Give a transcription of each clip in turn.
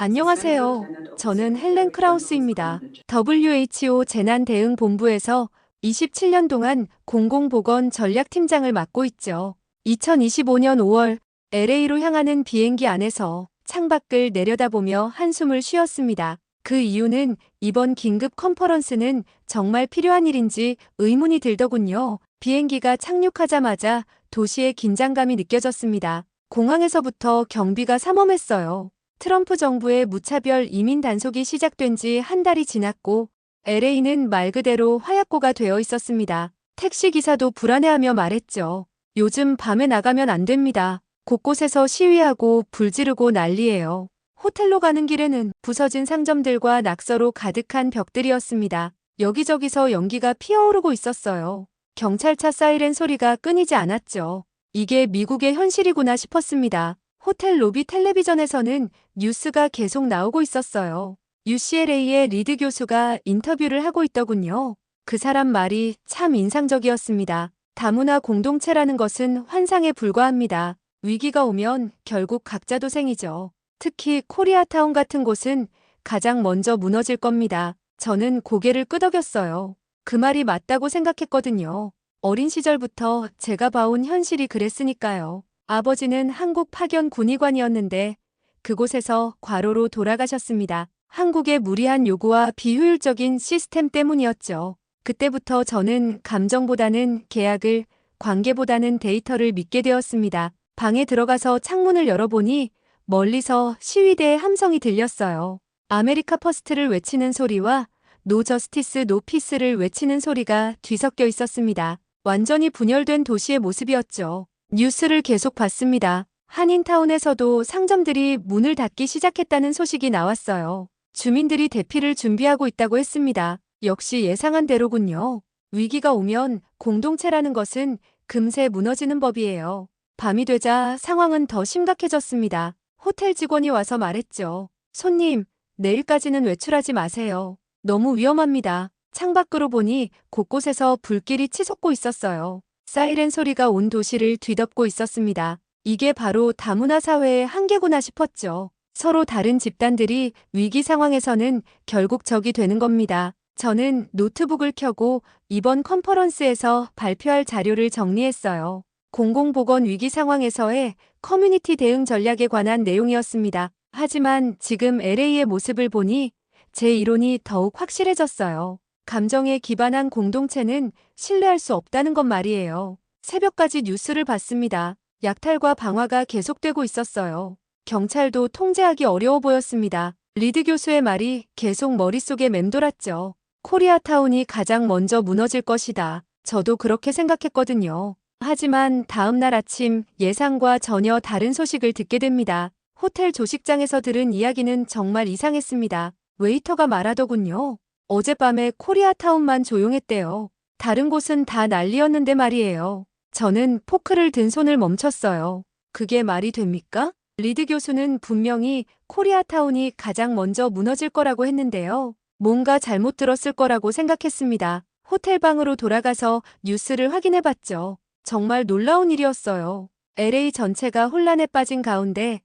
안녕하세요. 저는 헬렌 크라우스입니다. WHO 재난대응본부에서 27년 동안 공공보건 전략팀장을 맡고 있죠. 2025년 5월 LA로 향하는 비행기 안에서 창밖을 내려다보며 한숨을 쉬었습니다. 그 이유는 이번 긴급 컨퍼런스는 정말 필요한 일인지 의문이 들더군요. 비행기가 착륙하자마자 도시의 긴장감이 느껴졌습니다. 공항에서부터 경비가 삼엄했어요. 트럼프 정부의 무차별 이민 단속이 시작된 지 한 달이 지났고 LA는 말 그대로 화약고가 되어 있었습니다. 택시 기사도 불안해하며 말했죠. 요즘 밤에 나가면 안 됩니다. 곳곳에서 시위하고 불 지르고 난리예요. 호텔로 가는 길에는 부서진 상점들과 낙서로 가득한 벽들이었습니다. 여기저기서 연기가 피어오르고 있었어요. 경찰차 사이렌 소리가 끊이지 않았죠. 이게 미국의 현실이구나 싶었습니다. 호텔 로비 텔레비전에서는 뉴스가 계속 나오고 있었어요. UCLA의 리드 교수가 인터뷰를 하고 있더군요. 그 사람 말이 참 인상적이었습니다. 다문화 공동체라는 것은 환상에 불과합니다. 위기가 오면 결국 각자 도생이죠. 특히 코리아타운 같은 곳은 가장 먼저 무너질 겁니다. 저는 고개를 끄덕였어요. 그 말이 맞다고 생각했거든요. 어린 시절부터 제가 봐온 현실이 그랬으니까요. 아버지는 한국 파견 군의관이었는데 그곳에서 과로로 돌아가셨습니다. 한국의 무리한 요구와 비효율적인 시스템 때문이었죠. 그때부터 저는 감정보다는 계약을, 관계보다는 데이터를 믿게 되었습니다. 방에 들어가서 창문을 열어보니 멀리서 시위대의 함성이 들렸어요. 아메리카 퍼스트를 외치는 소리와 노 저스티스 노 피스를 외치는 소리가 뒤섞여 있었습니다. 완전히 분열된 도시의 모습이었죠. 뉴스를 계속 봤습니다. 한인타운에서도 상점들이 문을 닫기 시작했다는 소식이 나왔어요. 주민들이 대피를 준비하고 있다고 했습니다. 역시 예상한 대로군요. 위기가 오면 공동체라는 것은 금세 무너지는 법이에요. 밤이 되자 상황은 더 심각해졌습니다. 호텔 직원이 와서 말했죠. 손님, 내일까지는 외출하지 마세요. 너무 위험합니다. 창밖으로 보니 곳곳에서 불길이 치솟고 있었어요. 사이렌 소리가 온 도시를 뒤덮고 있었습니다. 이게 바로 다문화 사회의 한계구나 싶었죠. 서로 다른 집단들이 위기 상황에서는 결국 적이 되는 겁니다. 저는 노트북을 켜고 이번 컨퍼런스에서 발표할 자료를 정리했어요. 공공보건 위기 상황에서의 커뮤니티 대응 전략에 관한 내용이었습니다. 하지만 지금 LA의 모습을 보니 제 이론이 더욱 확실해졌어요. 감정에 기반한 공동체는 신뢰할 수 없다는 것 말이에요. 새벽까지 뉴스를 봤습니다. 약탈과 방화가 계속되고 있었어요. 경찰도 통제하기 어려워 보였습니다. 리드 교수의 말이 계속 머릿속에 맴돌았죠. 코리아타운이 가장 먼저 무너질 것이다. 저도 그렇게 생각했거든요. 하지만 다음 날 아침 예상과 전혀 다른 소식을 듣게 됩니다. 호텔 조식장에서 들은 이야기는 정말 이상했습니다. 웨이터가 말하더군요. 어젯밤에 코리아타운만 조용했대요. 다른 곳은 다 난리였는데 말이에요. 저는 포크를 든 손을 멈췄어요. 그게 말이 됩니까? 리드 교수는 분명히 코리아타운이 가장 먼저 무너질 거라고 했는데요. 뭔가 잘못 들었을 거라고 생각했습니다. 호텔 방으로 돌아가서 뉴스를 확인해봤죠. 정말 놀라운 일이었어요. LA 전체가 혼란에 빠진 가운데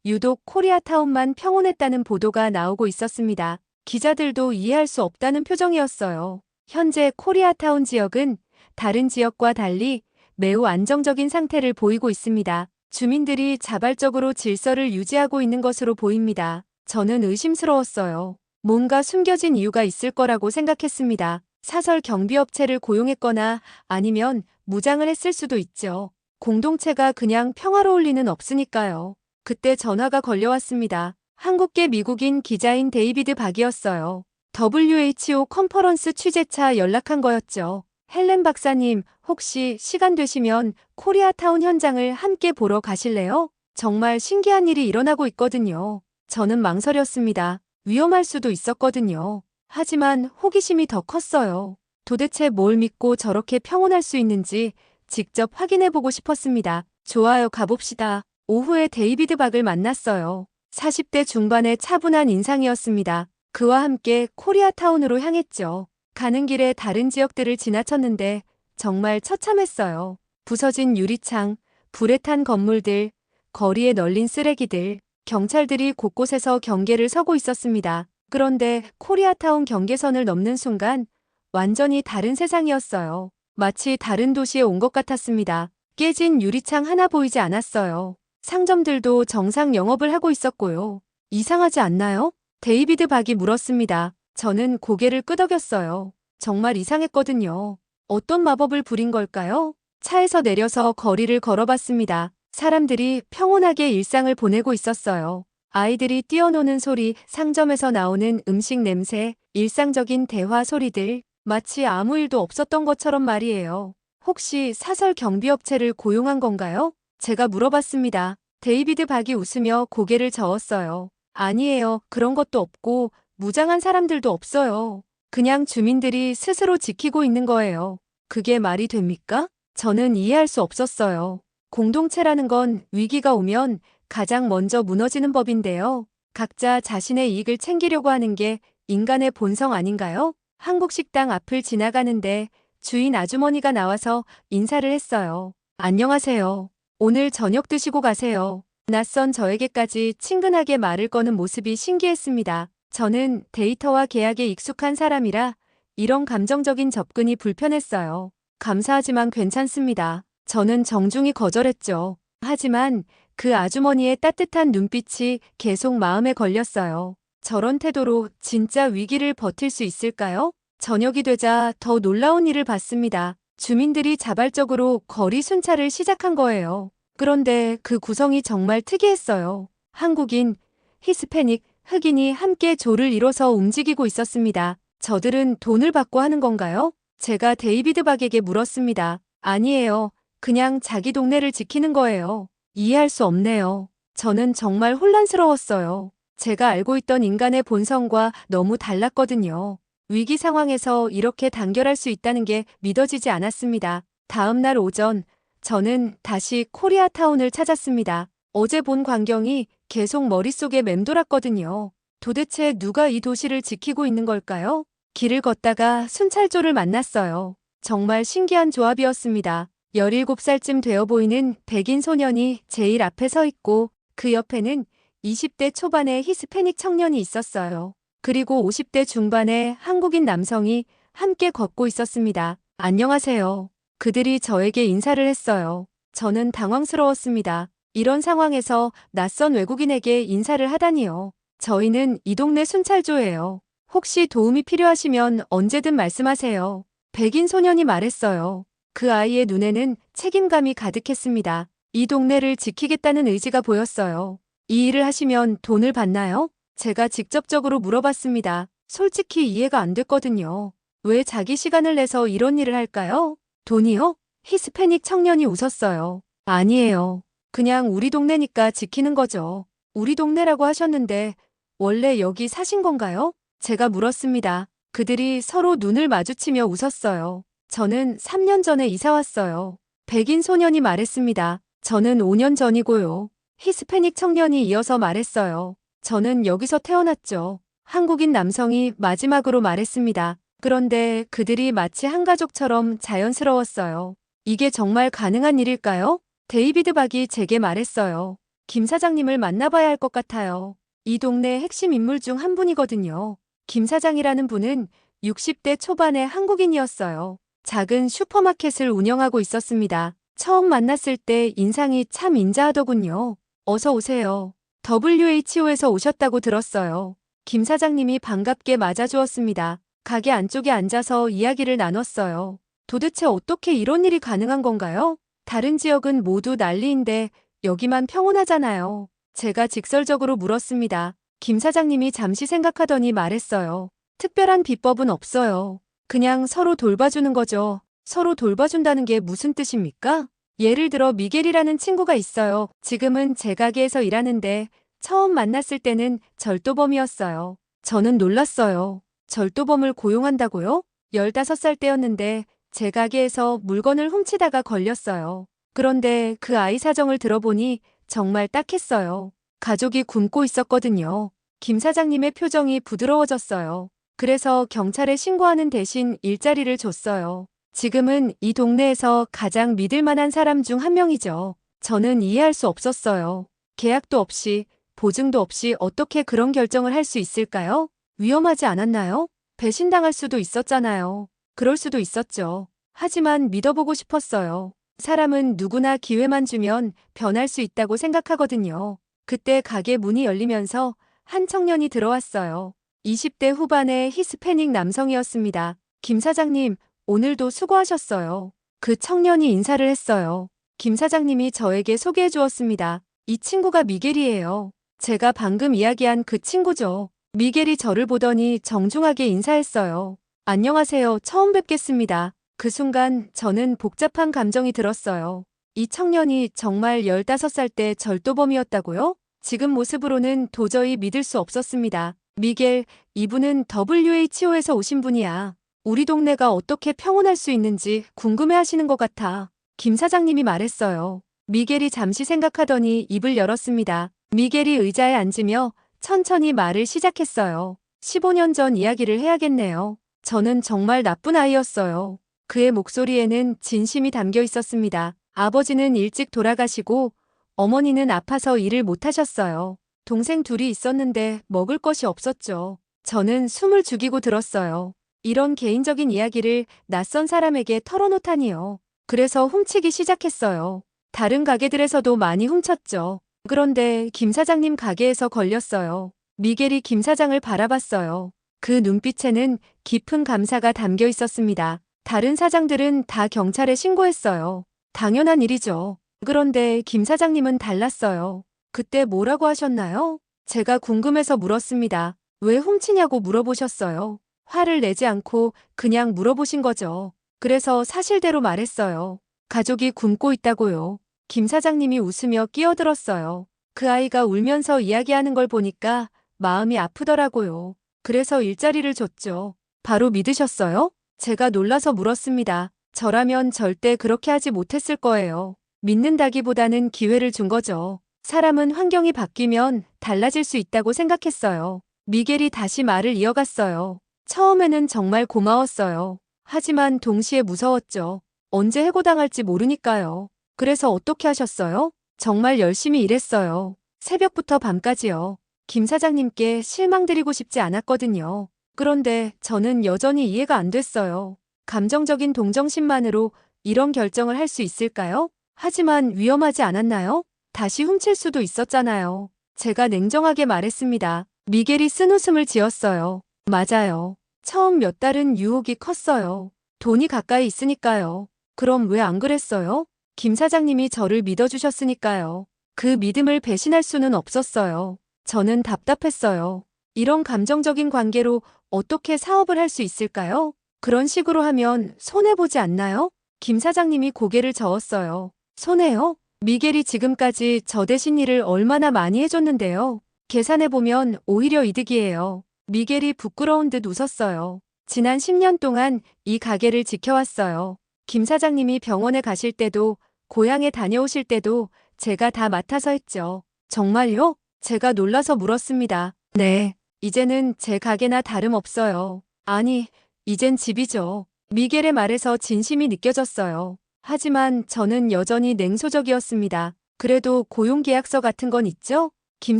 유독 코리아타운만 평온했다는 보도가 나오고 있었습니다. 기자들도 이해할 수 없다는 표정이었어요. 현재 코리아타운 지역은 다른 지역과 달리 매우 안정적인 상태를 보이고 있습니다. 주민들이 자발적으로 질서를 유지하고 있는 것으로 보입니다. 저는 의심스러웠어요. 뭔가 숨겨진 이유가 있을 거라고 생각했습니다. 사설 경비업체를 고용했거나 아니면 무장을 했을 수도 있죠. 공동체가 그냥 평화로울 리는 없으니까요. 그때 전화가 걸려왔습니다. 한국계 미국인 기자인 데이비드 박이었어요. WHO 컨퍼런스 취재차 연락한 거였죠. 헬렌 박사님, 혹시 시간 되시면 코리아타운 현장을 함께 보러 가실래요? 정말 신기한 일이 일어나고 있거든요. 저는 망설였습니다. 위험할 수도 있었거든요. 하지만 호기심이 더 컸어요. 도대체 뭘 믿고 저렇게 평온할 수 있는지 직접 확인해보고 싶었습니다. 좋아요, 가봅시다. 오후에 데이비드 박을 만났어요. 40대 중반의 차분한 인상이었습니다. 그와 함께 코리아타운으로 향했죠. 가는 길에 다른 지역들을 지나쳤는데 정말 처참했어요. 부서진 유리창, 불에 탄 건물들, 거리에 널린 쓰레기들, 경찰들이 곳곳에서 경계를 서고 있었습니다. 그런데 코리아타운 경계선을 넘는 순간 완전히 다른 세상이었어요. 마치 다른 도시에 온 것 같았습니다. 깨진 유리창 하나 보이지 않았어요. 상점들도 정상 영업을 하고 있었고요. 이상하지 않나요? 데이비드 박이 물었습니다. 저는 고개를 끄덕였어요. 정말 이상했거든요. 어떤 마법을 부린 걸까요? 차에서 내려서 거리를 걸어봤습니다. 사람들이 평온하게 일상을 보내고 있었어요. 아이들이 뛰어노는 소리, 상점에서 나오는 음식 냄새, 일상적인 대화 소리들, 마치 아무 일도 없었던 것처럼 말이에요. 혹시 사설 경비업체를 고용한 건가요? 제가 물어봤습니다. 데이비드 박이 웃으며 고개를 저었어요. 아니에요. 그런 것도 없고 무장한 사람들도 없어요. 그냥 주민들이 스스로 지키고 있는 거예요. 그게 말이 됩니까? 저는 이해할 수 없었어요. 공동체라는 건 위기가 오면 가장 먼저 무너지는 법인데요. 각자 자신의 이익을 챙기려고 하는 게 인간의 본성 아닌가요? 한국 식당 앞을 지나가는데 주인 아주머니가 나와서 인사를 했어요. 안녕하세요. 오늘 저녁 드시고 가세요. 낯선 저에게까지 친근하게 말을 거는 모습이 신기했습니다. 저는 데이터와 계약에 익숙한 사람이라 이런 감정적인 접근이 불편했어요. 감사하지만 괜찮습니다. 저는 정중히 거절했죠. 하지만 그 아주머니의 따뜻한 눈빛이 계속 마음에 걸렸어요. 저런 태도로 진짜 위기를 버틸 수 있을까요? 저녁이 되자 더 놀라운 일을 봤습니다. 주민들이 자발적으로 거리 순찰을 시작한 거예요. 그런데 그 구성이 정말 특이했어요. 한국인, 히스패닉, 흑인이 함께 조를 이뤄서 움직이고 있었습니다. 저들은 돈을 받고 하는 건가요? 제가 데이비드 박에게 물었습니다. 아니에요. 그냥 자기 동네를 지키는 거예요. 이해할 수 없네요. 저는 정말 혼란스러웠어요. 제가 알고 있던 인간의 본성과 너무 달랐거든요. 위기 상황에서 이렇게 단결할 수 있다는 게 믿어지지 않았습니다. 다음 날 오전, 저는 다시 코리아타운을 찾았습니다. 어제 본 광경이 계속 머릿속에 맴돌았거든요. 도대체 누가 이 도시를 지키고 있는 걸까요? 길을 걷다가 순찰조를 만났어요. 정말 신기한 조합이었습니다. 17살쯤 되어 보이는 백인 소년이 제일 앞에 서 있고 그 옆에는 20대 초반의 히스패닉 청년이 있었어요. 그리고 50대 중반의 한국인 남성이 함께 걷고 있었습니다. 안녕하세요. 그들이 저에게 인사를 했어요. 저는 당황스러웠습니다. 이런 상황에서 낯선 외국인에게 인사를 하다니요. 저희는 이 동네 순찰조예요. 혹시 도움이 필요하시면 언제든 말씀하세요. 백인 소년이 말했어요. 그 아이의 눈에는 책임감이 가득했습니다. 이 동네를 지키겠다는 의지가 보였어요. 이 일을 하시면 돈을 받나요? 제가 직접적으로 물어봤습니다. 솔직히 이해가 안 됐거든요. 왜 자기 시간을 내서 이런 일을 할까요? 돈이요? 히스패닉 청년이 웃었어요. 아니에요. 그냥 우리 동네니까 지키는 거죠. 우리 동네라고 하셨는데 원래 여기 사신 건가요? 제가 물었습니다. 그들이 서로 눈을 마주치며 웃었어요. 저는 3년 전에 이사 왔어요. 백인 소년이 말했습니다. 저는 5년 전이고요. 히스패닉 청년이 이어서 말했어요. 저는 여기서 태어났죠. 한국인 남성이 마지막으로 말했습니다. 그런데 그들이 마치 한 가족처럼 자연스러웠어요. 이게 정말 가능한 일일까요? 데이비드 박이 제게 말했어요. 김 사장님을 만나봐야 할 것 같아요. 이 동네 핵심 인물 중 한 분이거든요. 김 사장이라는 분은 60대 초반의 한국인이었어요. 작은 슈퍼마켓을 운영하고 있었습니다. 처음 만났을 때 인상이 참 인자하더군요. 어서 오세요. WHO에서 오셨다고 들었어요. 김 사장님이 반갑게 맞아주었습니다. 가게 안쪽에 앉아서 이야기를 나눴어요. 도대체 어떻게 이런 일이 가능한 건가요? 다른 지역은 모두 난리인데 여기만 평온하잖아요. 제가 직설적으로 물었습니다. 김 사장님이 잠시 생각하더니 말했어요. 특별한 비법은 없어요. 그냥 서로 돌봐주는 거죠. 서로 돌봐준다는 게 무슨 뜻입니까? 예를 들어 미겔이라는 친구가 있어요. 지금은 제 가게에서 일하는데 처음 만났을 때는 절도범이었어요. 저는 놀랐어요. 절도범을 고용한다고요? 15살 때였는데 제 가게에서 물건을 훔치다가 걸렸어요. 그런데 그 아이 사정을 들어보니 정말 딱했어요. 가족이 굶고 있었거든요. 김 사장님의 표정이 부드러워졌어요. 그래서 경찰에 신고하는 대신 일자리를 줬어요. 지금은 이 동네에서 가장 믿을 만한 사람 중 한 명이죠. 저는 이해할 수 없었어요. 계약도 없이 보증도 없이 어떻게 그런 결정을 할 수 있을까요? 위험하지 않았나요? 배신당할 수도 있었잖아요. 그럴 수도 있었죠. 하지만 믿어보고 싶었어요. 사람은 누구나 기회만 주면 변할 수 있다고 생각하거든요. 그때 가게 문이 열리면서 한 청년이 들어왔어요. 20대 후반의 히스패닉 남성이었습니다. 김 사장님, 오늘도 수고하셨어요. 그 청년이 인사를 했어요. 김 사장님이 저에게 소개해 주었습니다. 이 친구가 미겔이에요. 제가 방금 이야기한 그 친구죠. 미겔이 저를 보더니 정중하게 인사했어요. 안녕하세요. 처음 뵙겠습니다. 그 순간 저는 복잡한 감정이 들었어요. 이 청년이 정말 15살 때 절도범이었다고요? 지금 모습으로는 도저히 믿을 수 없었습니다. 미겔, 이분은 WHO에서 오신 분이야. 우리 동네가 어떻게 평온할 수 있는지 궁금해 하시는 것 같아. 김 사장님이 말했어요. 미겔이 잠시 생각하더니 입을 열었습니다. 미겔이 의자에 앉으며 천천히 말을 시작했어요. 15년 전 이야기를 해야겠네요. 저는 정말 나쁜 아이였어요. 그의 목소리에는 진심이 담겨 있었습니다. 아버지는 일찍 돌아가시고 어머니는 아파서 일을 못하셨어요. 동생 둘이 있었는데 먹을 것이 없었죠. 저는 숨을 죽이고 들었어요. 이런 개인적인 이야기를 낯선 사람에게 털어놓다니요. 그래서 훔치기 시작했어요. 다른 가게들에서도 많이 훔쳤죠. 그런데 김 사장님 가게에서 걸렸어요. 미겔이 김 사장을 바라봤어요. 그 눈빛에는 깊은 감사가 담겨 있었습니다. 다른 사장들은 다 경찰에 신고했어요. 당연한 일이죠. 그런데 김 사장님은 달랐어요. 그때 뭐라고 하셨나요? 제가 궁금해서 물었습니다. 왜 훔치냐고 물어보셨어요. 화를 내지 않고 그냥 물어보신 거죠. 그래서 사실대로 말했어요. 가족이 굶고 있다고요. 김 사장님이 웃으며 끼어들었어요. 그 아이가 울면서 이야기하는 걸 보니까 마음이 아프더라고요. 그래서 일자리를 줬죠. 바로 믿으셨어요? 제가 놀라서 물었습니다. 저라면 절대 그렇게 하지 못했을 거예요. 믿는다기보다는 기회를 준 거죠. 사람은 환경이 바뀌면 달라질 수 있다고 생각했어요. 미겔이 다시 말을 이어갔어요. 처음에는 정말 고마웠어요. 하지만 동시에 무서웠죠. 언제 해고당할지 모르니까요. 그래서 어떻게 하셨어요? 정말 열심히 일했어요. 새벽부터 밤까지요. 김 사장님께 실망드리고 싶지 않았거든요. 그런데 저는 여전히 이해가 안 됐어요. 감정적인 동정심만으로 이런 결정을 할 수 있을까요? 하지만 위험하지 않았나요? 다시 훔칠 수도 있었잖아요. 제가 냉정하게 말했습니다. 미겔이 쓴웃음을 지었어요. 맞아요. 처음 몇 달은 유혹이 컸어요. 돈이 가까이 있으니까요. 그럼 왜 안 그랬어요? 김 사장님이 저를 믿어주셨으니까요. 그 믿음을 배신할 수는 없었어요. 저는 답답했어요. 이런 감정적인 관계로 어떻게 사업을 할 수 있을까요? 그런 식으로 하면 손해보지 않나요? 김 사장님이 고개를 저었어요. 손해요? 미겔이 지금까지 저 대신 일을 얼마나 많이 해줬는데요. 계산해보면 오히려 이득이에요. 미겔이 부끄러운 듯 웃었어요. 지난 10년 동안 이 가게를 지켜왔어요. 김 사장님이 병원에 가실 때도 고향에 다녀오실 때도 제가 다 맡아서 했죠. 정말요? 제가 놀라서 물었습니다. 네. 이제는 제 가게나 다름없어요. 아니, 이젠 집이죠. 미겔의 말에서 진심이 느껴졌어요. 하지만 저는 여전히 냉소적이었습니다. 그래도 고용계약서 같은 건 있죠? 김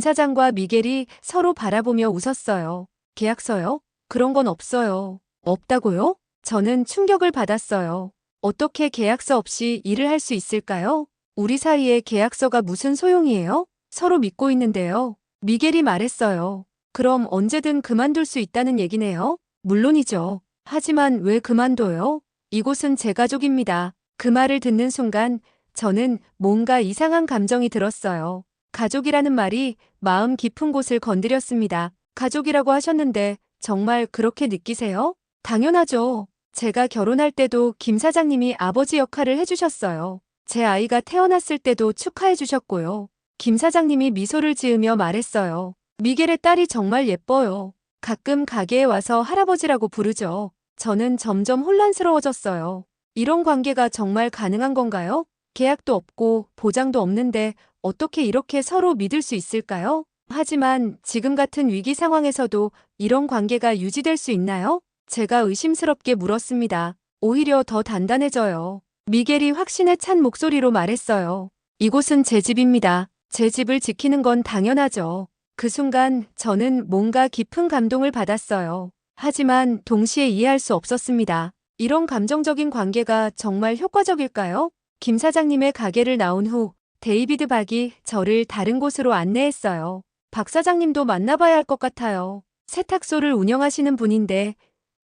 사장과 미겔이 서로 바라보며 웃었어요. 계약서요? 그런 건 없어요. 없다고요? 저는 충격을 받았어요. 어떻게 계약서 없이 일을 할 수 있을까요? 우리 사이에 계약서가 무슨 소용이에요? 서로 믿고 있는데요. 미겔이 말했어요. 그럼 언제든 그만둘 수 있다는 얘기네요? 물론이죠. 하지만 왜 그만둬요? 이곳은 제 가족입니다. 그 말을 듣는 순간 저는 뭔가 이상한 감정이 들었어요. 가족이라는 말이 마음 깊은 곳을 건드렸습니다. 가족이라고 하셨는데 정말 그렇게 느끼세요? 당연하죠. 제가 결혼할 때도 김 사장님이 아버지 역할을 해주셨어요. 제 아이가 태어났을 때도 축하해 주셨고요. 김 사장님이 미소를 지으며 말했어요. 미겔의 딸이 정말 예뻐요. 가끔 가게에 와서 할아버지라고 부르죠. 저는 점점 혼란스러워졌어요. 이런 관계가 정말 가능한 건가요? 계약도 없고 보장도 없는데 어떻게 이렇게 서로 믿을 수 있을까요? 하지만 지금 같은 위기 상황에서도 이런 관계가 유지될 수 있나요? 제가 의심스럽게 물었습니다. 오히려 더 단단해져요. 미겔이 확신에 찬 목소리로 말했어요. 이곳은 제 집입니다. 제 집을 지키는 건 당연하죠. 그 순간 저는 뭔가 깊은 감동을 받았어요. 하지만 동시에 이해할 수 없었습니다. 이런 감정적인 관계가 정말 효과적일까요? 김 사장님의 가게를 나온 후 데이비드 박이 저를 다른 곳으로 안내했어요. 박 사장님도 만나봐야 할 것 같아요. 세탁소를 운영하시는 분인데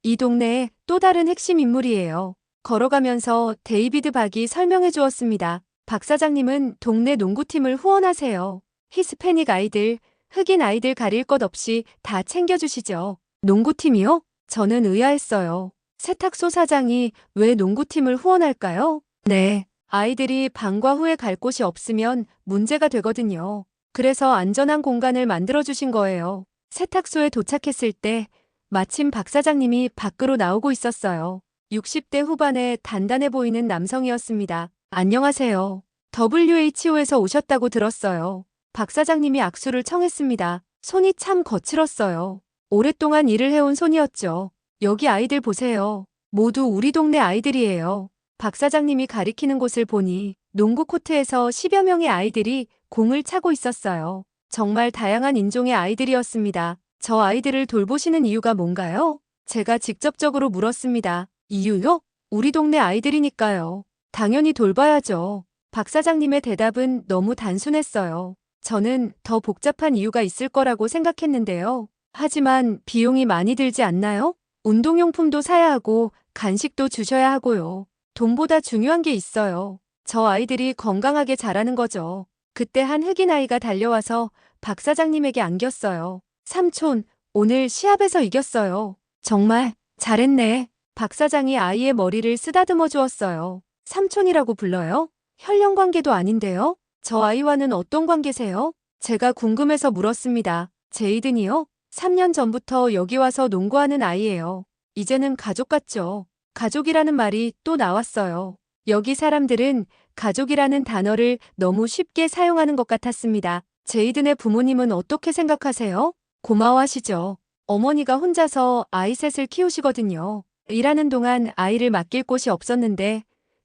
이 동네의 또 다른 핵심 인물이에요. 걸어가면서 데이비드 박이 설명해 주었습니다. 박 사장님은 동네 농구팀을 후원하세요. 히스패닉 아이들, 흑인 아이들 가릴 것 없이 다 챙겨주시죠. 농구팀이요? 저는 의아했어요. 세탁소 사장이 왜 농구팀을 후원할까요? 네. 아이들이 방과 후에 갈 곳이 없으면 문제가 되거든요. 그래서 안전한 공간을 만들어주신 거예요. 세탁소에 도착했을 때 마침 박 사장님이 밖으로 나오고 있었어요. 60대 후반에 단단해 보이는 남성이었습니다. 안녕하세요. WHO에서 오셨다고 들었어요. 박 사장님이 악수를 청했습니다. 손이 참 거칠었어요. 오랫동안 일을 해온 손이었죠. 여기 아이들 보세요. 모두 우리 동네 아이들이에요. 박 사장님이 가리키는 곳을 보니 농구 코트에서 10여 명의 아이들이 공을 차고 있었어요. 정말 다양한 인종의 아이들이었습니다. 저 아이들을 돌보시는 이유가 뭔가요? 제가 직접적으로 물었습니다. 이유요? 우리 동네 아이들이니까요. 당연히 돌봐야죠. 박 사장님의 대답은 너무 단순했어요. 저는 더 복잡한 이유가 있을 거라고 생각했는데요. 하지만 비용이 많이 들지 않나요? 운동용품도 사야 하고 간식도 주셔야 하고요. 돈보다 중요한 게 있어요. 저 아이들이 건강하게 자라는 거죠. 그때 한 흑인 아이가 달려와서 박 사장님에게 안겼어요. 삼촌, 오늘 시합에서 이겼어요. 정말 잘했네. 박 사장이 아이의 머리를 쓰다듬어 주었어요. 삼촌이라고 불러요? 혈연 관계도 아닌데요? 저 아이와는 어떤 관계세요? 제가 궁금해서 물었습니다. 제이든이요? 3년 전부터 여기 와서 농구하는 아이예요. 이제는 가족 같죠. 가족이라는 말이 또 나왔어요. 여기 사람들은 가족이라는 단어를 너무 쉽게 사용하는 것 같았습니다. 제이든의 부모님은 어떻게 생각하세요? 고마워하시죠. 어머니가 혼자서 아이 셋을 키우시거든요. 일하는 동안 아이를 맡길 곳이 없었는데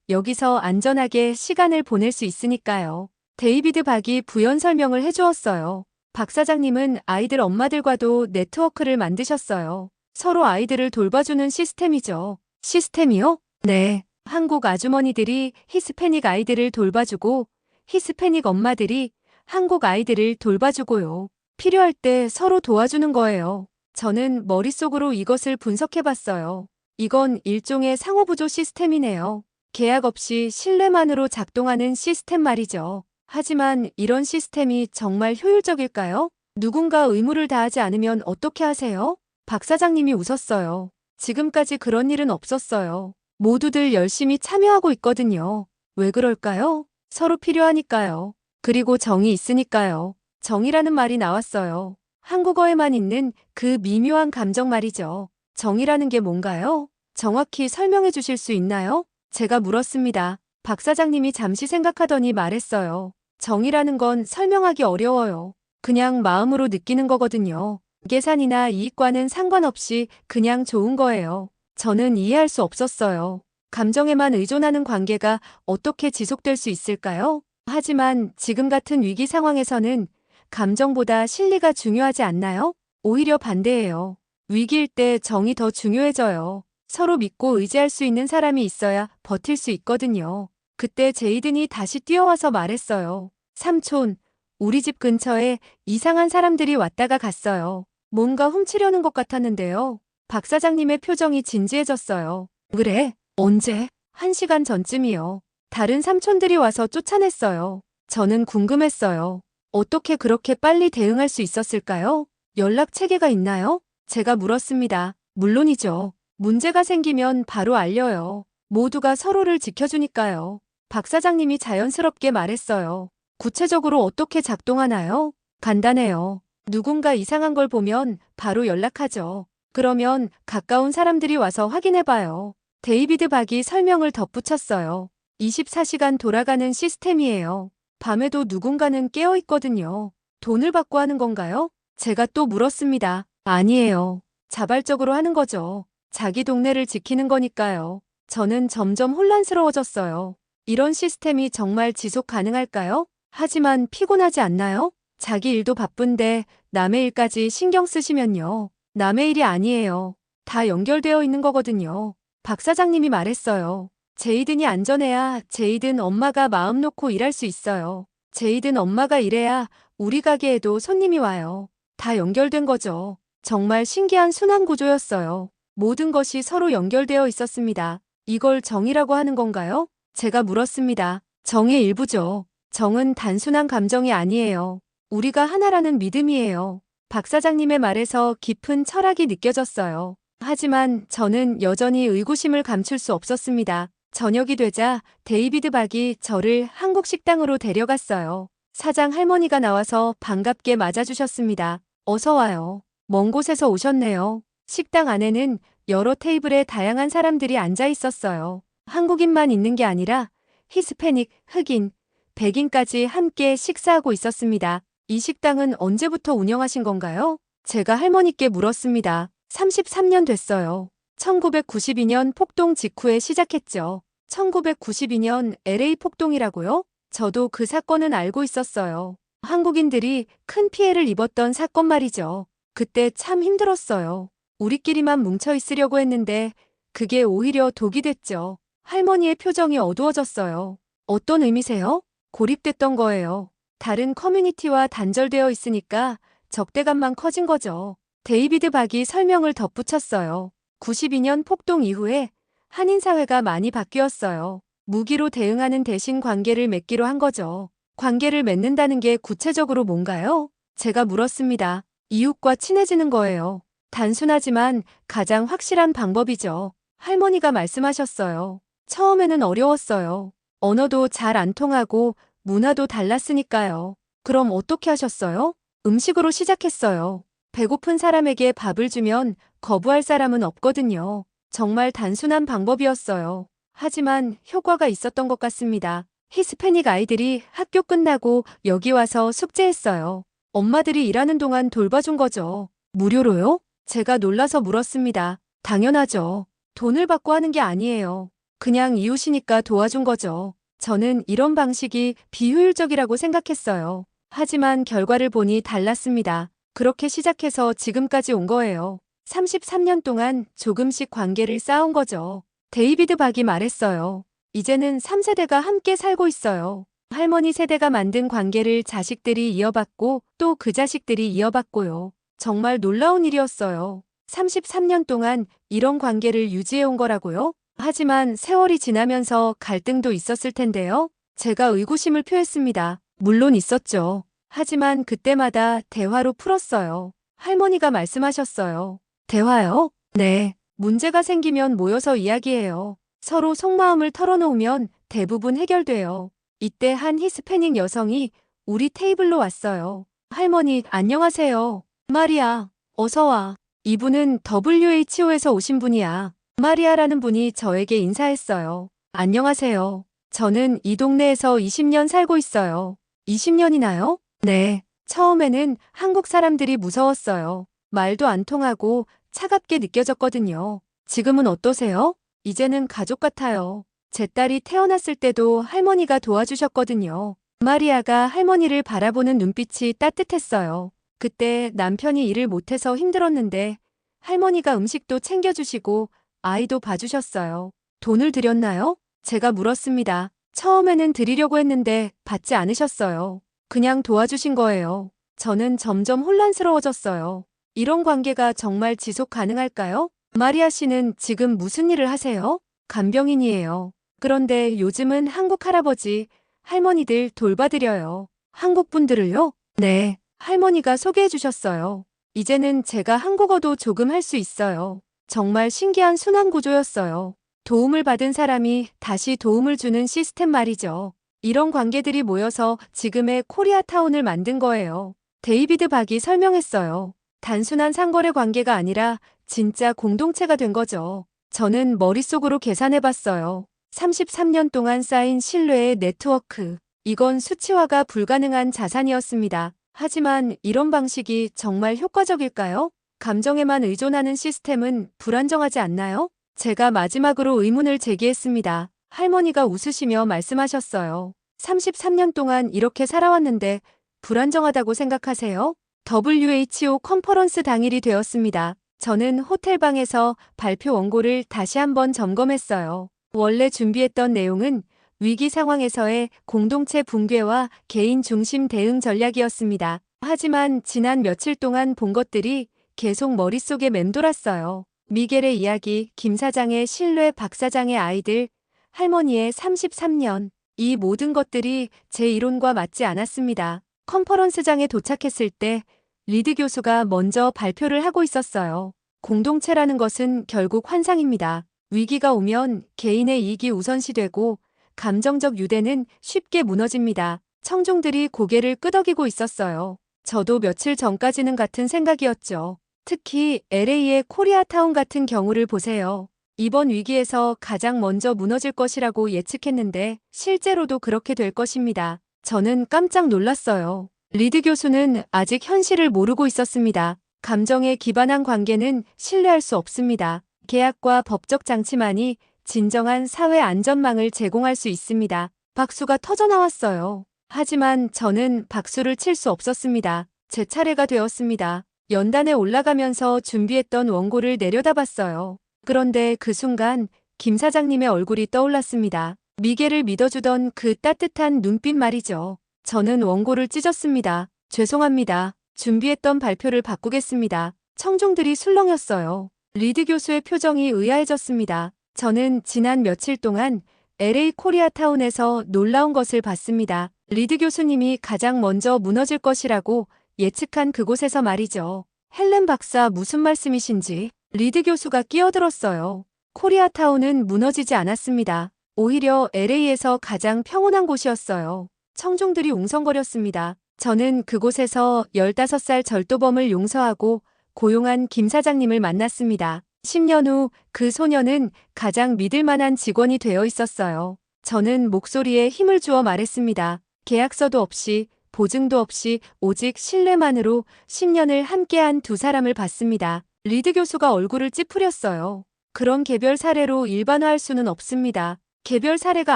여기서 안전하게 시간을 보낼 수 있으니까요. 데이비드 박이 부연 설명을 해주었어요. 박 사장님은 아이들 엄마들과도 네트워크를 만드셨어요. 서로 아이들을 돌봐주는 시스템이죠. 시스템이요? 네. 한국 아주머니들이 히스패닉 아이들을 돌봐주고 히스패닉 엄마들이 한국 아이들을 돌봐주고요. 필요할 때 서로 도와주는 거예요. 저는 머릿속으로 이것을 분석해봤어요. 이건 일종의 상호부조 시스템이네요. 계약 없이 신뢰만으로 작동하는 시스템 말이죠. 하지만 이런 시스템이 정말 효율적일까요? 누군가 의무를 다하지 않으면 어떻게 하세요? 박 사장님이 웃었어요. 지금까지 그런 일은 없었어요. 모두들 열심히 참여하고 있거든요. 왜 그럴까요? 서로 필요하니까요. 그리고 정이 있으니까요. 정이라는 말이 나왔어요. 한국어에만 있는 그 미묘한 감정 말이죠. 정이라는 게 뭔가요? 정확히 설명해 주실 수 있나요? 제가 물었습니다. 박 사장님이 잠시 생각하더니 말했어요. 정이라는 건 설명하기 어려워요. 그냥 마음으로 느끼는 거거든요. 계산이나 이익과는 상관없이 그냥 좋은 거예요. 저는 이해할 수 없었어요. 감정에만 의존하는 관계가 어떻게 지속될 수 있을까요? 하지만 지금 같은 위기 상황에서는 감정보다 실리가 중요하지 않나요? 오히려 반대예요. 위기일 때 정이 더 중요해져요. 서로 믿고 의지할 수 있는 사람이 있어야 버틸 수 있거든요. 그때 제이든이 다시 뛰어와서 말했어요. 삼촌, 우리 집 근처에 이상한 사람들이 왔다가 갔어요. 뭔가 훔치려는 것 같았는데요. 박 사장님의 표정이 진지해졌어요. 그래? 언제? 1시간 전쯤이요. 다른 삼촌들이 와서 쫓아냈어요. 저는 궁금했어요. 어떻게 그렇게 빨리 대응할 수 있었을까요? 연락 체계가 있나요? 제가 물었습니다. 물론이죠. 문제가 생기면 바로 알려요. 모두가 서로를 지켜주니까요. 박 사장님이 자연스럽게 말했어요. 구체적으로 어떻게 작동하나요? 간단해요. 누군가 이상한 걸 보면 바로 연락하죠. 그러면 가까운 사람들이 와서 확인해봐요. 데이비드 박이 설명을 덧붙였어요. 24시간 돌아가는 시스템이에요. 밤에도 누군가는 깨어 있거든요. 돈을 받고 하는 건가요? 제가 또 물었습니다. 아니에요. 자발적으로 하는 거죠. 자기 동네를 지키는 거니까요. 저는 점점 혼란스러워졌어요. 이런 시스템이 정말 지속 가능할까요? 하지만 피곤하지 않나요? 자기 일도 바쁜데 남의 일까지 신경 쓰시면요. 남의 일이 아니에요. 다 연결되어 있는 거거든요. 박 사장님이 말했어요. 제이든이 안전해야 제이든 엄마가 마음 놓고 일할 수 있어요. 제이든 엄마가 일해야 우리 가게에도 손님이 와요. 다 연결된 거죠. 정말 신기한 순환 구조였어요. 모든 것이 서로 연결되어 있었습니다. 이걸 정이라고 하는 건가요? 제가 물었습니다. 정의 일부죠. 정은 단순한 감정이 아니에요. 우리가 하나라는 믿음이에요. 박 사장님의 말에서 깊은 철학이 느껴졌어요. 하지만 저는 여전히 의구심을 감출 수 없었습니다. 저녁이 되자 데이비드 박이 저를 한국 식당으로 데려갔어요. 사장 할머니가 나와서 반갑게 맞아주셨습니다. 어서 와요. 먼 곳에서 오셨네요. 식당 안에는 여러 테이블에 다양한 사람들이 앉아 있었어요. 한국인만 있는 게 아니라 히스패닉, 흑인, 백인까지 함께 식사하고 있었습니다. 이 식당은 언제부터 운영하신 건가요? 제가 할머니께 물었습니다. 33년 됐어요. 1992년 폭동 직후에 시작했죠. 1992년 LA 폭동이라고요? 저도 그 사건은 알고 있었어요. 한국인들이 큰 피해를 입었던 사건 말이죠. 그때 참 힘들었어요. 우리끼리만 뭉쳐 있으려고 했는데 그게 오히려 독이 됐죠. 할머니의 표정이 어두워졌어요. 어떤 의미세요? 고립됐던 거예요. 다른 커뮤니티와 단절되어 있으니까 적대감만 커진 거죠. 데이비드 박이 설명을 덧붙였어요. 92년 폭동 이후에 한인사회가 많이 바뀌었어요. 무기로 대응하는 대신 관계를 맺기로 한 거죠. 관계를 맺는다는 게 구체적으로 뭔가요? 제가 물었습니다. 이웃과 친해지는 거예요. 단순하지만 가장 확실한 방법이죠. 할머니가 말씀하셨어요. 처음에는 어려웠어요. 언어도 잘 안 통하고 문화도 달랐으니까요. 그럼 어떻게 하셨어요? 음식으로 시작했어요. 배고픈 사람에게 밥을 주면 거부할 사람은 없거든요. 정말 단순한 방법이었어요. 하지만 효과가 있었던 것 같습니다. 히스패닉 아이들이 학교 끝나고 여기 와서 숙제했어요. 엄마들이 일하는 동안 돌봐준 거죠. 무료로요? 제가 놀라서 물었습니다. 당연하죠. 돈을 받고 하는 게 아니에요. 그냥 이웃이니까 도와준 거죠. 저는 이런 방식이 비효율적이라고 생각했어요. 하지만 결과를 보니 달랐습니다. 그렇게 시작해서 지금까지 온 거예요. 33년 동안 조금씩 관계를 쌓은 거죠. 데이비드 박이 말했어요. 이제는 3세대가 함께 살고 있어요. 할머니 세대가 만든 관계를 자식들이 이어받고 또 그 자식들이 이어받고요. 정말 놀라운 일이었어요. 33년 동안 이런 관계를 유지해온 거라고요? 하지만 세월이 지나면서 갈등도 있었을 텐데요. 제가 의구심을 표했습니다. 물론 있었죠. 하지만 그때마다 대화로 풀었어요. 할머니가 말씀하셨어요. 대화요? 네. 문제가 생기면 모여서 이야기해요. 서로 속마음을 털어놓으면 대부분 해결돼요. 이때 한 히스패닉 여성이 우리 테이블로 왔어요. 할머니, 안녕하세요. 마리아, 어서 와. 이분은 WHO에서 오신 분이야. 마리아라는 분이 저에게 인사했어요. 안녕하세요. 저는 이 동네에서 20년 살고 있어요. 20년이나요? 네. 처음에는 한국 사람들이 무서웠어요. 말도 안 통하고 차갑게 느껴졌거든요. 지금은 어떠세요? 이제는 가족 같아요. 제 딸이 태어났을 때도 할머니가 도와주셨거든요. 마리아가 할머니를 바라보는 눈빛이 따뜻했어요. 그때 남편이 일을 못해서 힘들었는데 할머니가 음식도 챙겨주시고 아이도 봐주셨어요. 돈을 드렸나요? 제가 물었습니다. 처음에는 드리려고 했는데 받지 않으셨어요. 그냥 도와주신 거예요. 저는 점점 혼란스러워졌어요. 이런 관계가 정말 지속 가능할까요? 마리아 씨는 지금 무슨 일을 하세요? 간병인이에요. 그런데 요즘은 한국 할아버지, 할머니들 돌봐드려요. 한국 분들을요? 네. 할머니가 소개해 주셨어요. 이제는 제가 한국어도 조금 할 수 있어요. 정말 신기한 순환 구조였어요. 도움을 받은 사람이 다시 도움을 주는 시스템 말이죠. 이런 관계들이 모여서 지금의 코리아타운을 만든 거예요. 데이비드 박이 설명했어요. 단순한 상거래 관계가 아니라 진짜 공동체가 된 거죠. 저는 머릿속으로 계산해봤어요. 33년 동안 쌓인 신뢰의 네트워크. 이건 수치화가 불가능한 자산이었습니다. 하지만 이런 방식이 정말 효과적일까요? 감정에만 의존하는 시스템은 불안정하지 않나요? 제가 마지막으로 의문을 제기했습니다. 할머니가 웃으시며 말씀하셨어요. 33년 동안 이렇게 살아왔는데 불안정하다고 생각하세요? WHO 컨퍼런스 당일이 되었습니다. 저는 호텔방에서 발표 원고를 다시 한번 점검했어요. 원래 준비했던 내용은 위기 상황에서의 공동체 붕괴와 개인 중심 대응 전략이었습니다. 하지만 지난 며칠 동안 본 것들이 계속 머릿속에 맴돌았어요. 미겔의 이야기, 김 사장의 신뢰, 박 사장의 아이들, 할머니의 33년. 이 모든 것들이 제 이론과 맞지 않았습니다. 컨퍼런스장에 도착했을 때 리드 교수가 먼저 발표를 하고 있었어요. 공동체라는 것은 결국 환상입니다. 위기가 오면 개인의 이익이 우선시되고 감정적 유대는 쉽게 무너집니다. 청중들이 고개를 끄덕이고 있었어요. 저도 며칠 전까지는 같은 생각이었죠. 특히 LA의 코리아타운 같은 경우를 보세요. 이번 위기에서 가장 먼저 무너질 것이라고 예측했는데 실제로도 그렇게 될 것입니다. 저는 깜짝 놀랐어요. 리드 교수는 아직 현실을 모르고 있었습니다. 감정에 기반한 관계는 신뢰할 수 없습니다. 계약과 법적 장치만이 진정한 사회 안전망을 제공할 수 있습니다. 박수가 터져나왔어요. 하지만 저는 박수를 칠 수 없었습니다. 제 차례가 되었습니다. 연단에 올라가면서 준비했던 원고를 내려다봤어요. 그런데 그 순간 김 사장님의 얼굴이 떠올랐습니다. 미겔을 믿어주던 그 따뜻한 눈빛 말이죠. 저는 원고를 찢었습니다. 죄송합니다. 준비했던 발표를 바꾸겠습니다. 청중들이 술렁였어요. 리드 교수의 표정이 의아해졌습니다. 저는 지난 며칠 동안 LA 코리아타운에서 놀라운 것을 봤습니다. 리드 교수님이 가장 먼저 무너질 것이라고 예측한 그곳에서 말이죠. 헬렌 박사 무슨 말씀이신지 리드 교수가 끼어들었어요. 코리아타운은 무너지지 않았습니다. 오히려 LA에서 가장 평온한 곳이었어요. 청중들이 웅성거렸습니다. 저는 그곳에서 15살 절도범을 용서하고 고용한 김 사장님을 만났습니다. 10년 후 그 소녀는 가장 믿을 만한 직원이 되어 있었어요. 저는 목소리에 힘을 주어 말했습니다. 계약서도 없이 보증도 없이 오직 신뢰만으로 10년을 함께한 두 사람을 봤습니다. 리드 교수가 얼굴을 찌푸렸어요. 그런 개별 사례로 일반화할 수는 없습니다. 개별 사례가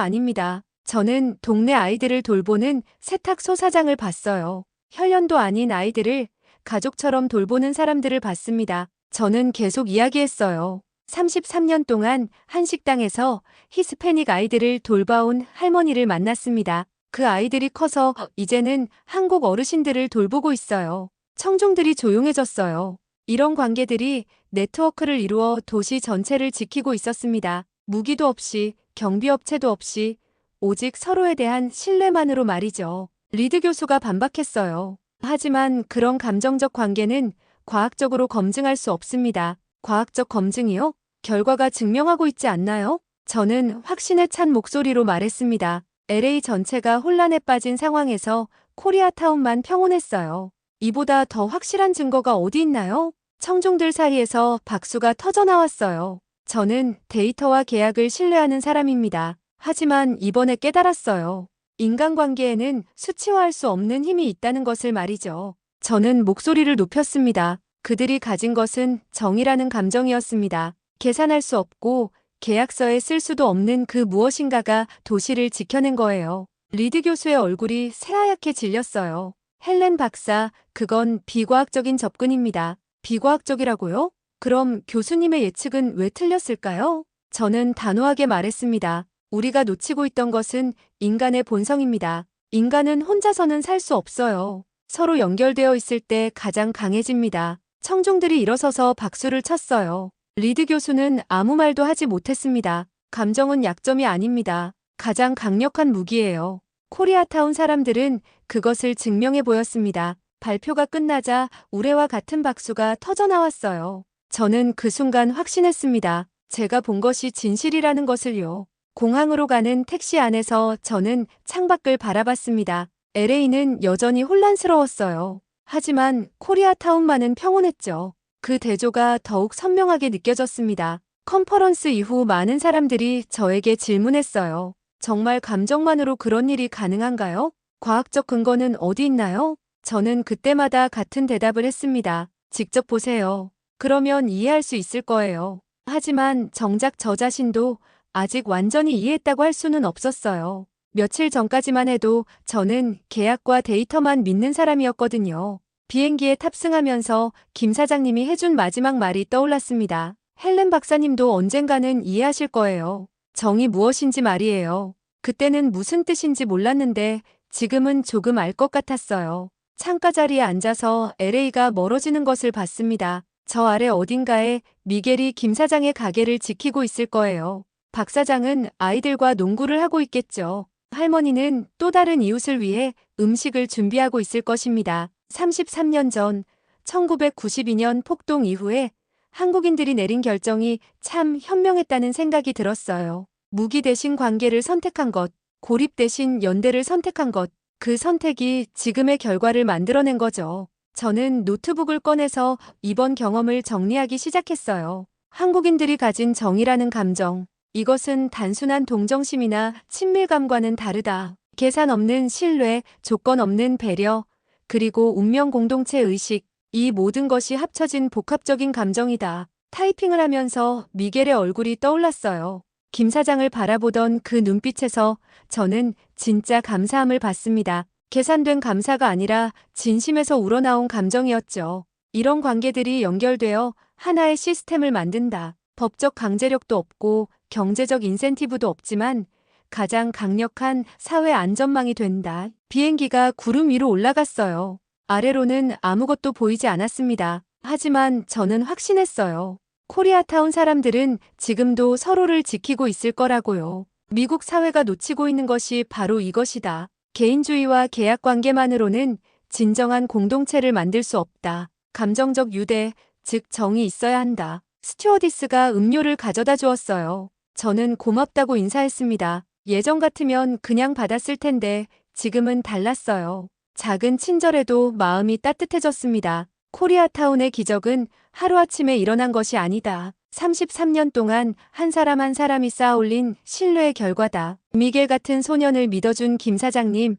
아닙니다. 저는 동네 아이들을 돌보는 세탁소 사장을 봤어요. 혈연도 아닌 아이들을 가족처럼 돌보는 사람들을 봤습니다. 저는 계속 이야기했어요. 33년 동안 한 식당에서 히스패닉 아이들을 돌봐온 할머니를 만났습니다. 그 아이들이 커서 이제는 한국 어르신들을 돌보고 있어요. 청중들이 조용해졌어요. 이런 관계들이 네트워크를 이루어 도시 전체를 지키고 있었습니다. 무기도 없이, 경비업체도 없이, 오직 서로에 대한 신뢰만으로 말이죠. 리드 교수가 반박했어요. 하지만 그런 감정적 관계는 과학적으로 검증할 수 없습니다. 과학적 검증이요? 결과가 증명하고 있지 않나요? 저는 확신에 찬 목소리로 말했습니다. LA 전체가 혼란에 빠진 상황에서 코리아타운만 평온했어요. 이보다 더 확실한 증거가 어디 있나요? 청중들 사이에서 박수가 터져나왔어요. 저는 데이터와 계약을 신뢰하는 사람입니다. 하지만 이번에 깨달았어요. 인간관계에는 수치화할 수 없는 힘이 있다는 것을 말이죠. 저는 목소리를 높였습니다. 그들이 가진 것은 정의라는 감정이었습니다. 계산할 수 없고 계약서에 쓸 수도 없는 그 무엇인가가 도시를 지켜낸 거예요. 리드 교수의 얼굴이 새하얗게 질렸어요. 헬렌 박사, 그건 비과학적인 접근입니다. 비과학적이라고요? 그럼 교수님의 예측은 왜 틀렸을까요? 저는 단호하게 말했습니다. 우리가 놓치고 있던 것은 인간의 본성입니다. 인간은 혼자서는 살 수 없어요. 서로 연결되어 있을 때 가장 강해집니다. 청중들이 일어서서 박수를 쳤어요. 리드 교수는 아무 말도 하지 못했습니다. 감정은 약점이 아닙니다. 가장 강력한 무기예요. 코리아타운 사람들은 그것을 증명해 보였습니다. 발표가 끝나자 우레와 같은 박수가 터져나왔어요. 저는 그 순간 확신했습니다. 제가 본 것이 진실이라는 것을요. 공항으로 가는 택시 안에서 저는 창밖을 바라봤습니다. LA는 여전히 혼란스러웠어요. 하지만 코리아타운만은 평온했죠. 그 대조가 더욱 선명하게 느껴졌습니다. 컨퍼런스 이후 많은 사람들이 저에게 질문했어요. 정말 감정만으로 그런 일이 가능한가요? 과학적 근거는 어디 있나요? 저는 그때마다 같은 대답을 했습니다. 직접 보세요. 그러면 이해할 수 있을 거예요. 하지만 정작 저 자신도 아직 완전히 이해했다고 할 수는 없었어요. 며칠 전까지만 해도 저는 계약과 데이터만 믿는 사람이었거든요. 비행기에 탑승하면서 김 사장님이 해준 마지막 말이 떠올랐습니다. 헬렌 박사님도 언젠가는 이해하실 거예요. 정이 무엇인지 말이에요. 그때는 무슨 뜻인지 몰랐는데 지금은 조금 알 것 같았어요. 창가 자리에 앉아서 LA가 멀어지는 것을 봤습니다. 저 아래 어딘가에 미겔이 김 사장의 가게를 지키고 있을 거예요. 박 사장은 아이들과 농구를 하고 있겠죠. 할머니는 또 다른 이웃을 위해 음식을 준비하고 있을 것입니다. 33년 전 1992년 폭동 이후에 한국인들이 내린 결정이 참 현명했다는 생각이 들었어요. 무기 대신 관계를 선택한 것, 고립 대신 연대를 선택한 것, 그 선택이 지금의 결과를 만들어낸 거죠. 저는 노트북을 꺼내서 이번 경험을 정리하기 시작했어요. 한국인들이 가진 정이라는 감정, 이것은 단순한 동정심이나 친밀감과는 다르다. 계산 없는 신뢰, 조건 없는 배려, 그리고 운명 공동체 의식, 이 모든 것이 합쳐진 복합적인 감정이다. 타이핑을 하면서 미겔의 얼굴이 떠올랐어요. 김 사장을 바라보던 그 눈빛에서 저는 진짜 감사함을 받습니다. 계산된 감사가 아니라 진심에서 우러나온 감정이었죠. 이런 관계들이 연결되어 하나의 시스템을 만든다. 법적 강제력도 없고 경제적 인센티브도 없지만 가장 강력한 사회 안전망이 된다. 비행기가 구름 위로 올라갔어요. 아래로는 아무것도 보이지 않았습니다. 하지만 저는 확신했어요. 코리아타운 사람들은 지금도 서로를 지키고 있을 거라고요. 미국 사회가 놓치고 있는 것이 바로 이것이다. 개인주의와 계약 관계만으로는 진정한 공동체를 만들 수 없다. 감정적 유대, 즉 정이 있어야 한다. 스튜어디스가 음료를 가져다 주었어요. 저는 고맙다고 인사했습니다. 예전 같으면 그냥 받았을 텐데 지금은 달랐어요. 작은 친절에도 마음이 따뜻해졌습니다. 코리아타운의 기적은 하루아침에 일어난 것이 아니다. 33년 동안 한 사람 한 사람이 쌓아올린 신뢰의 결과다. 미겔 같은 소년을 믿어준 김 사장님,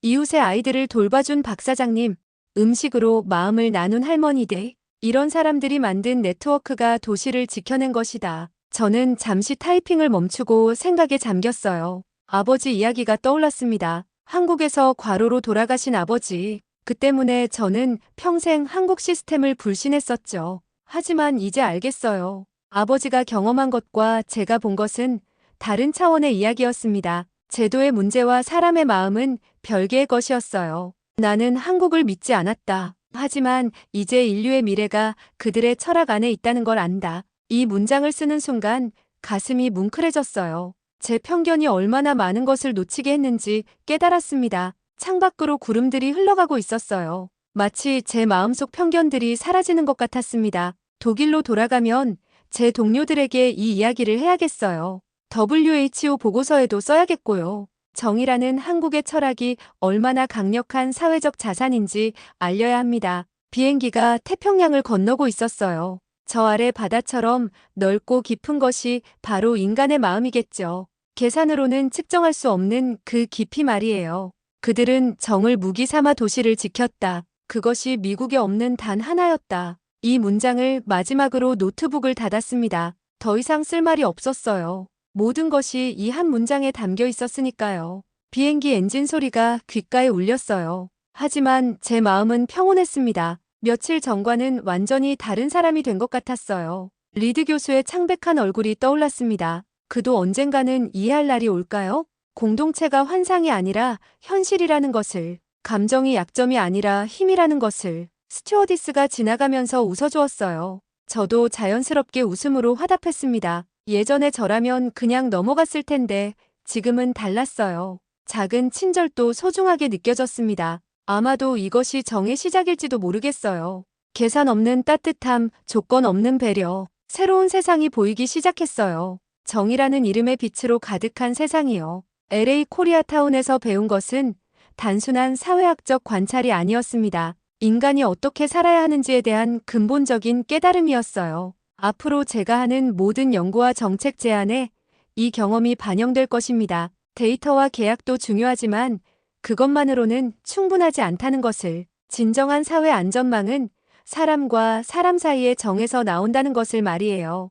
이웃의 아이들을 돌봐준 박 사장님, 음식으로 마음을 나눈 할머니들, 이런 사람들이 만든 네트워크가 도시를 지켜낸 것이다. 저는 잠시 타이핑을 멈추고 생각에 잠겼어요. 아버지 이야기가 떠올랐습니다. 한국에서 과로로 돌아가신 아버지. 그 때문에 저는 평생 한국 시스템을 불신했었죠. 하지만 이제 알겠어요. 아버지가 경험한 것과 제가 본 것은 다른 차원의 이야기였습니다. 제도의 문제와 사람의 마음은 별개의 것이었어요. 나는 한국을 믿지 않았다. 하지만 이제 인류의 미래가 그들의 철학 안에 있다는 걸 안다. 이 문장을 쓰는 순간 가슴이 뭉클해졌어요. 제 편견이 얼마나 많은 것을 놓치게 했는지 깨달았습니다. 창밖으로 구름들이 흘러가고 있었어요. 마치 제 마음속 편견들이 사라지는 것 같았습니다. 독일로 돌아가면 제 동료들에게 이 이야기를 해야겠어요. WHO 보고서에도 써야겠고요. 정의라는 한국의 철학이 얼마나 강력한 사회적 자산인지 알려야 합니다. 비행기가 태평양을 건너고 있었어요. 저 아래 바다처럼 넓고 깊은 것이 바로 인간의 마음이겠죠. 계산으로는 측정할 수 없는 그 깊이 말이에요. 그들은 정을 무기 삼아 도시를 지켰다. 그것이 미국에 없는 단 하나였다. 이 문장을 마지막으로 노트북을 닫았습니다. 더 이상 쓸 말이 없었어요. 모든 것이 이 한 문장에 담겨 있었으니까요. 비행기 엔진 소리가 귓가에 울렸어요. 하지만 제 마음은 평온했습니다. 며칠 전과는 완전히 다른 사람이 된 것 같았어요. 리드 교수의 창백한 얼굴이 떠올랐습니다. 그도 언젠가는 이해할 날이 올까요? 공동체가 환상이 아니라 현실이라는 것을, 감정이 약점이 아니라 힘이라는 것을. 스튜어디스가 지나가면서 웃어주었어요. 저도 자연스럽게 웃음으로 화답했습니다. 예전에 저라면 그냥 넘어갔을 텐데 지금은 달랐어요. 작은 친절도 소중하게 느껴졌습니다. 아마도 이것이 정의 시작일지도 모르겠어요. 계산 없는 따뜻함, 조건 없는 배려, 새로운 세상이 보이기 시작했어요. 정이라는 이름의 빛으로 가득한 세상이요. LA 코리아타운에서 배운 것은 단순한 사회학적 관찰이 아니었습니다. 인간이 어떻게 살아야 하는지에 대한 근본적인 깨달음이었어요. 앞으로 제가 하는 모든 연구와 정책 제안에 이 경험이 반영될 것입니다. 데이터와 계약도 중요하지만 그것만으로는 충분하지 않다는 것을, 진정한 사회 안전망은 사람과 사람 사이의 정에서 나온다는 것을 말이에요.